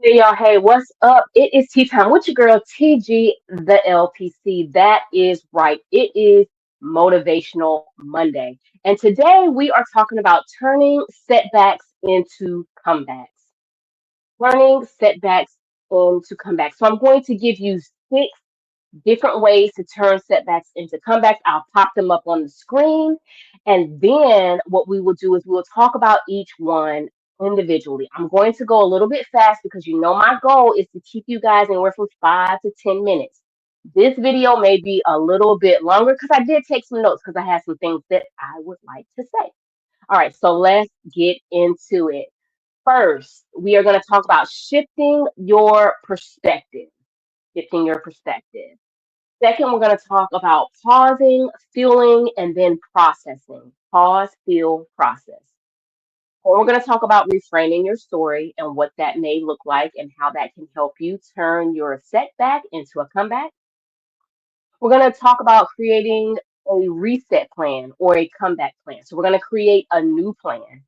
Hey y'all, hey, what's up? It is tea time with your girl TG the LPC. That is right. It is Motivational Monday. And today we are talking about turning setbacks into comebacks. Turning setbacks into comebacks. So I'm going to give you six different ways to turn setbacks into comebacks. I'll pop them up on the screen. And then what we will do is we'll talk about each one individually. I'm going to go a little bit fast because you know my goal is to keep you guys anywhere from 5 to 10 minutes. This video may be a little bit longer because I did take some notes because I had some things that I would like to say. All right, so let's get into it. First, we are going to talk about shifting your perspective. Shifting your perspective. Second, we're going to talk about pausing, feeling, and then processing. Pause, feel, process. And we're going to talk about reframing your story and what that may look like and how that can help you turn your setback into a comeback. We're going to talk about creating a reset plan or a comeback plan. So we're going to create a new plan.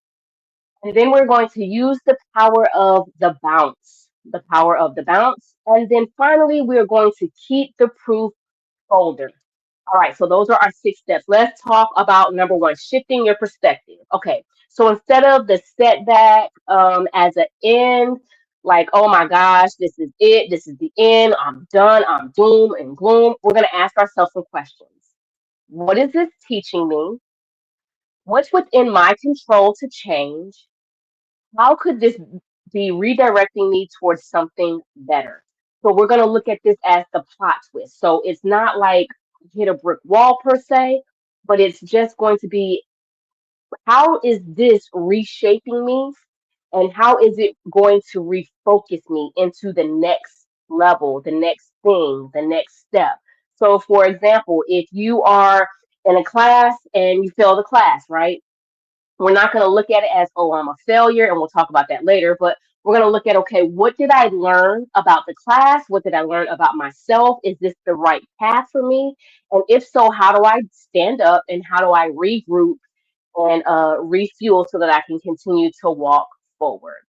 And then we're going to use the power of the bounce, the power of the bounce. And then finally, we're going to keep the proof folder. All right, so those are our 6 steps. Let's talk about number one, shifting your perspective. Okay, so instead of the setback as an end, like, oh my gosh, this is it, this is the end, I'm done, I'm doom and gloom, we're going to ask ourselves some questions. What is this teaching me? What's within my control to change? How could this be redirecting me towards something better? So we're going to look at this as the plot twist. So it's not like hit a brick wall per se, but it's just going to be how is this reshaping me and how is it going to refocus me into the next level, the next thing, the next step. So for example, if you are in a class and you fail the class, right? We're not going to look at it as, oh, I'm a failure, and we'll talk about that later. But we're going to look at, okay, what did I learn about the class? What did I learn about myself? Is this the right path for me? And if so, how do I stand up and how do I regroup and refuel so that I can continue to walk forward?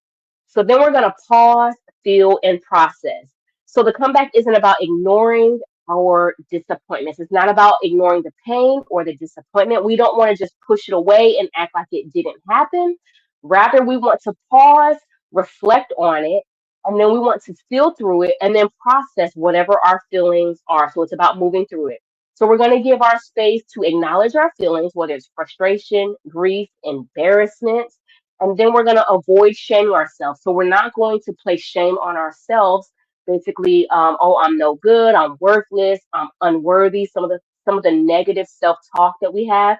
So then we're going to pause, feel, and process. So the comeback isn't about ignoring our disappointments. It's not about ignoring the pain or the disappointment. We don't want to just push it away and act like it didn't happen. Rather, we want to pause, reflect on it, and then we want to feel through it and then process whatever our feelings are. So it's about moving through it. So we're going to give our space to acknowledge our feelings, whether it's frustration, grief, embarrassment, and then we're going to avoid shaming ourselves. So we're not going to place shame on ourselves. Basically, oh, I'm no good, I'm worthless, I'm unworthy. Some of the negative self-talk that we have,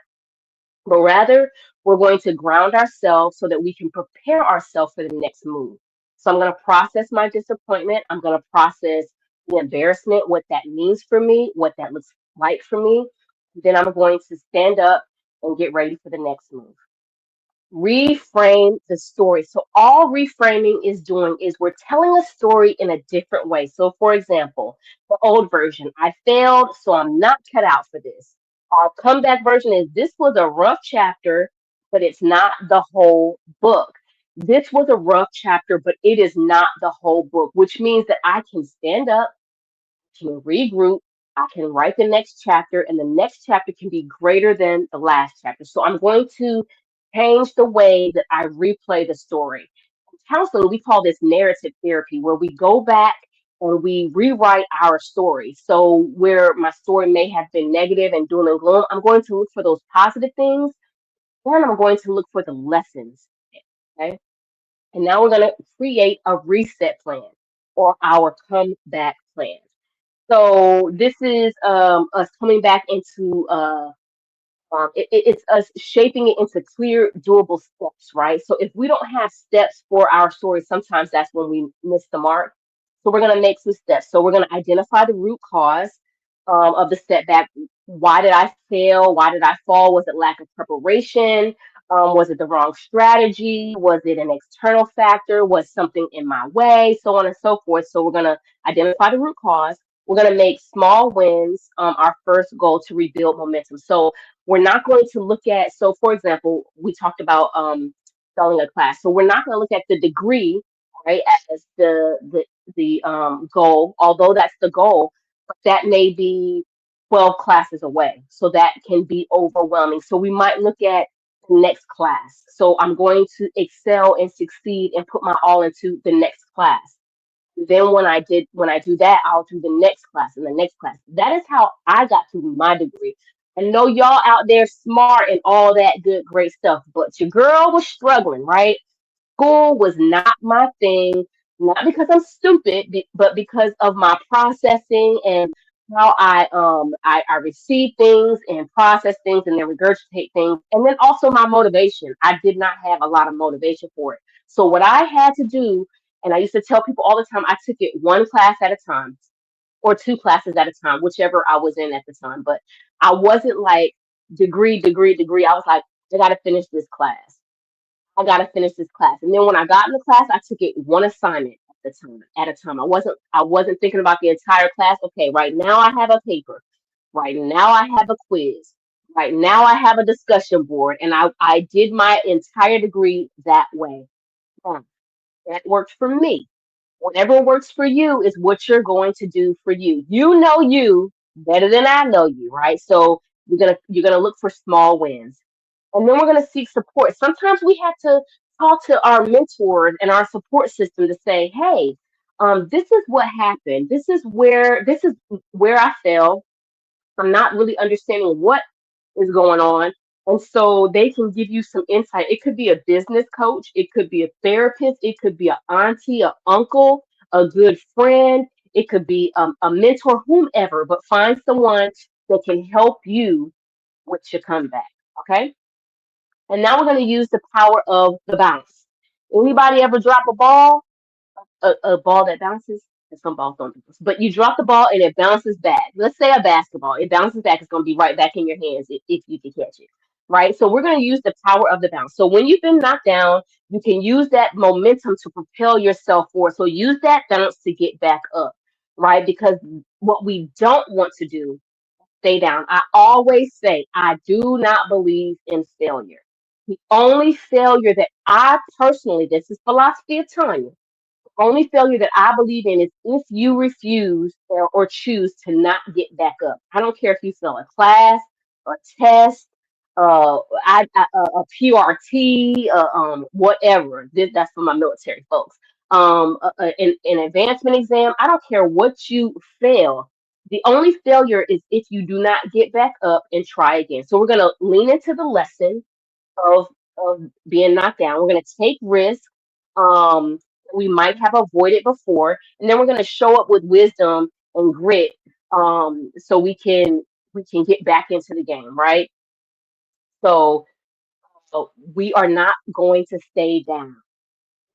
but rather we're going to ground ourselves so that we can prepare ourselves for the next move. So I'm going to process my disappointment. I'm going to process the embarrassment, what that means for me, what that looks like for me. Then I'm going to stand up and get ready for the next move. Reframe the story. So all reframing is doing is we're telling a story in a different way. So for example, the old version, I failed, so I'm not cut out for this. Our comeback version is this was a rough chapter, but it's not the whole book. This was a rough chapter, but it is not the whole book, which means that I can stand up, can regroup, I can write the next chapter, and the next chapter can be greater than the last chapter. So I'm going to change the way that I replay the story. In counseling, we call this narrative therapy, where we go back and we rewrite our story. So where my story may have been negative and doom and gloom, I'm going to look for those positive things, and I'm going to look for the lessons. Okay. And now we're going to create a reset plan or our comeback plan. So this is us coming back into it's us shaping it into clear, doable steps, right? So if we don't have steps for our story, sometimes that's when we miss the mark. So we're going to make some steps. So we're going to identify the root cause of the setback. Why did I fail? Why did I fall? Was it lack of preparation? Was it the wrong strategy? Was it an external factor? Was something in my way? So on and so forth. So we're going to identify the root cause. We're going to make small wins our first goal to rebuild momentum. So we're not going to look at, so for example, we talked about selling a class. So we're not going to look at the degree right? As the goal, although that's the goal, but that may be 12 classes away. So that can be overwhelming. So we might look at the next class. So I'm going to excel and succeed and put my all into the next class. Then when I do that, I'll do the next class and the next class. That is how I got to my degree. I know y'all out there smart and all that good, great stuff, but your girl was struggling, right? School was not my thing, not because I'm stupid, but because of my processing and how I receive things and process things and then regurgitate things, and then also my motivation. I did not have a lot of motivation for it. So what I had to do, and I used to tell people all the time, I took it one class at a time or two classes at a time, whichever I was in at the time. But I wasn't like degree, degree, degree. I was like, I got to finish this class. I gotta finish this class. And then when I got in the class, I took it one assignment at a time. I wasn't thinking about the entire class. Okay, right now I have a paper. Right now I have a quiz. Right now I have a discussion board. And I did my entire degree that way. Yeah, that worked for me. Whatever works for you is what you're going to do for you. You know you better than I know you, right? So you're gonna look for small wins. And then we're going to seek support. Sometimes we have to talk to our mentors and our support system to say, hey, this is what happened. This is where I fell. I'm not really understanding what is going on. And so they can give you some insight. It could be a business coach, it could be a therapist, it could be an auntie, an uncle, a good friend, it could be a mentor, whomever, but find someone that can help you with your comeback. Okay. And now we're going to use the power of the bounce. Anybody ever drop a ball? A ball that bounces? And some balls don't do this. But you drop the ball and it bounces back. Let's say a basketball. It bounces back. It's going to be right back in your hands if you can catch it. Right? So we're going to use the power of the bounce. So when you've been knocked down, you can use that momentum to propel yourself forward. So use that bounce to get back up. Right? Because what we don't want to do, stay down. I always say I do not believe in failure. The only failure that I personally, this is philosophy of Tanya, the only failure that I believe in is if you refuse or choose to not get back up. I don't care if you fail a class, a test, a PRT, whatever. That's for my military folks. An advancement exam. I don't care what you fail. The only failure is if you do not get back up and try again. So we're going to lean into the lesson of being knocked down. We're going to take risks. Um, we might have avoided before, and then we're going to show up with wisdom and grit, so we can get back into the game, right? So, so we are not going to stay down.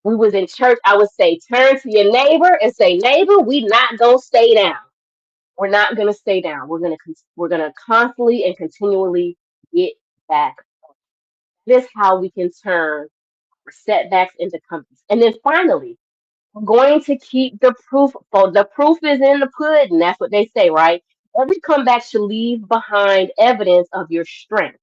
We was in church. I would say, turn to your neighbor and say, neighbor, we not gonna stay down. We're not gonna stay down. We're gonna constantly and continually get back. This is how we can turn setbacks into comebacks. And then finally, we're going to keep the proof. So the proof is in the pudding. That's what they say, right? Every comeback should leave behind evidence of your strength.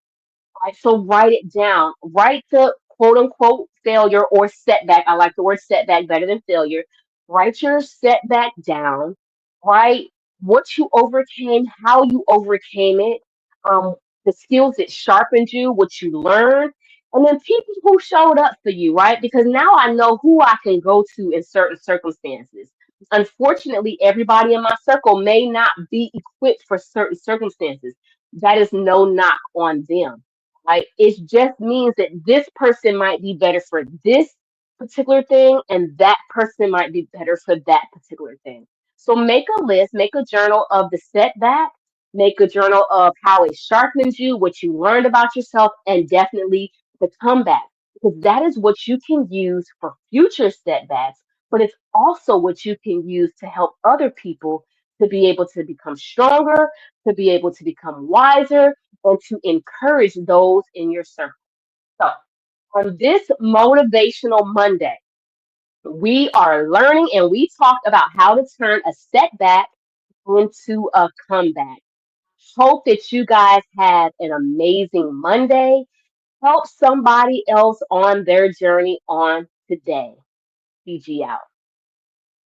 Right? So write it down. Write the quote unquote failure or setback. I like the word setback better than failure. Write your setback down. Write what you overcame, how you overcame it, um, the skills that sharpened you, what you learned, and then people who showed up for you, right? Because now I know who I can go to in certain circumstances. Unfortunately, everybody in my circle may not be equipped for certain circumstances. That is no knock on them, right? It just means that this person might be better for this particular thing, and that person might be better for that particular thing. So make a list, make a journal of the setback, make a journal of how it sharpens you, what you learned about yourself, and definitely the comeback. Because that is what you can use for future setbacks, but it's also what you can use to help other people to be able to become stronger, to be able to become wiser, and to encourage those in your circle. So, on this Motivational Monday, we are learning and we talked about how to turn a setback into a comeback. Hope that you guys have an amazing Monday. Help somebody else on their journey on today. TG out.